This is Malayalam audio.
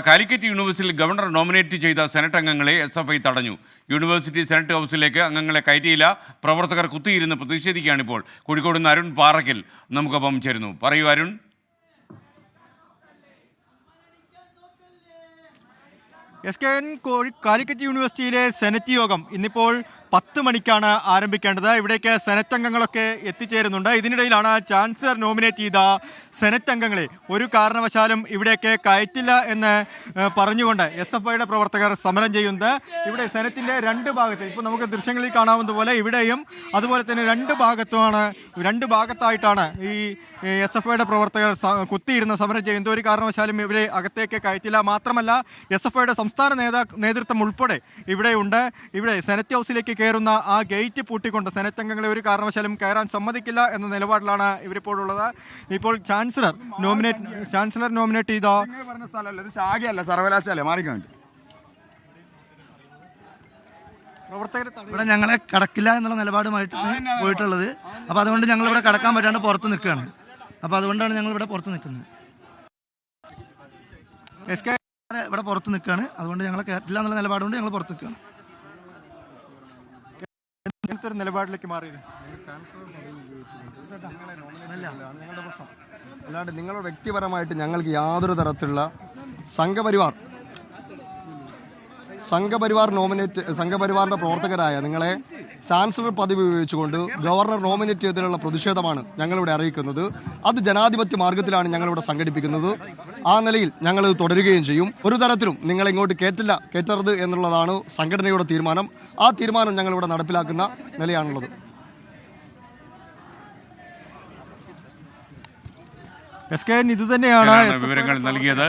കാലിക്കറ്റ് യൂണിവേഴ്സിറ്റിയിൽ ഗവർണർ നോമിനേറ്റ് ചെയ്ത സെനറ്റ് അംഗങ്ങളെ SFI തടഞ്ഞു. യൂണിവേഴ്സിറ്റി സെനറ്റ് ഹൗസിലേക്ക് അംഗങ്ങളെ കയറ്റിയില്ല. പ്രവർത്തകർ കുത്തിയിരുന്ന് പ്രതിഷേധിക്കുകയാണിപ്പോൾ. കോഴിക്കോട് നിന്ന് അരുൺ പാറയ്ക്കൽ നമുക്കൊപ്പം ചേരുന്നു. പറയൂ അരുൺ. കാലിക്കറ്റ് യൂണിവേഴ്സിറ്റിയിലെ സെനറ്റ് യോഗം ഇന്നിപ്പോൾ 10 മണിക്കാണ് ആരംഭിക്കേണ്ടത്. ഇവിടേക്ക് സെനറ്റ് അംഗങ്ങളൊക്കെ എത്തിച്ചേരുന്നുണ്ട്. ഇതിനിടയിലാണ് ചാൻസലർ നോമിനേറ്റ് ചെയ്ത സെനറ്റ് അംഗങ്ങളെ ഒരു കാരണവശാലും ഇവിടേക്ക് കയറ്റില്ല എന്ന് പറഞ്ഞുകൊണ്ട് SFIയുടെ പ്രവർത്തകർ സമരം ചെയ്യുന്നത്. ഇവിടെ സെനറ്റിന്റെ രണ്ട് ഭാഗത്ത് ഇപ്പോൾ നമുക്ക് ദൃശ്യങ്ങളിൽ കാണാവുന്ന പോലെ ഇവിടെയും അതുപോലെ തന്നെ രണ്ട് ഭാഗത്തായിട്ടാണ് ഈ SFIയുടെ പ്രവർത്തകർ കുത്തിയിരുന്ന് സമരം ചെയ്യുന്നത്. ഒരു കാരണവശാലും ഇവരെ അകത്തേക്ക് കയറ്റില്ല. മാത്രമല്ല SFIയുടെ സംസ്ഥാന നേതൃത്വം ഉൾപ്പെടെ ഇവിടെയുണ്ട്. ഇവിടെ സെനറ്റ് ഹൗസിലേക്ക് കയറുന്ന ആ ഗേറ്റ് പൂട്ടിക്കൊണ്ട് സെനറ്റ് അംഗങ്ങളെ ഒരു കാരണവശാലും കയറാൻ സമ്മതിക്കില്ല എന്ന നിലപാടിലാണ് ഇവരിപ്പോഴുള്ളത്. ഇപ്പോൾ ചാൻസലർ നോമിനേറ്റ് ചെയ്ത ശാഖയല്ല, സർവകലാശാല മാറിക്കാണ്ട് ഇവിടെ ഞങ്ങളെ കടക്കില്ല എന്നുള്ള നിലപാടുമായിട്ട് പോയിട്ടുള്ളത്. അപ്പോൾ അതുകൊണ്ട് ഞങ്ങൾ ഇവിടെ കടക്കാൻ പറ്റാണ്ട് പുറത്ത് നിൽക്കുകയാണ്. അപ്പോൾ അതുകൊണ്ടാണ് ഞങ്ങൾ ഇവിടെ പുറത്ത് നിൽക്കുന്നത്. ഇവിടെ പുറത്ത് നിൽക്കുകയാണ്. അതുകൊണ്ട് ഞങ്ങളെ കയറ്റില്ല എന്നുള്ള നിലപാടുകൊണ്ട് ഞങ്ങൾ പുറത്ത് നിൽക്കുകയാണ്. നിലപാടിലേക്ക് മാറിയത് അല്ലാണ്ട് നിങ്ങളുടെ വ്യക്തിപരമായിട്ട് ഞങ്ങൾക്ക് യാതൊരു തരത്തിലുള്ള സംഘപരിവാറിന്റെ പ്രവർത്തകരായ നിങ്ങളെ ചാൻസലർ പദവി ഉപയോഗിച്ചുകൊണ്ട് ഗവർണർ നോമിനേറ്റ് ചെയ്തതിലുള്ള പ്രതിഷേധമാണ് ഞങ്ങളിവിടെ അറിയിക്കുന്നത്. അത് ജനാധിപത്യ മാർഗത്തിലാണ് ഞങ്ങളിവിടെ സംഘടിപ്പിക്കുന്നത്. ആ നിലയിൽ ഞങ്ങളിത് തുടരുകയും ചെയ്യും. ഒരു തരത്തിലും നിങ്ങളെ ഇങ്ങോട്ട് കയറ്റരുത് എന്നുള്ളതാണ് സംഘടനയുടെ തീരുമാനം. ആ തീരുമാനം ഞങ്ങളിവിടെ നടപ്പിലാക്കുന്ന നിലയാണുള്ളത്. ഇത് തന്നെയാണ് വിവരങ്ങൾ നൽകിയത്.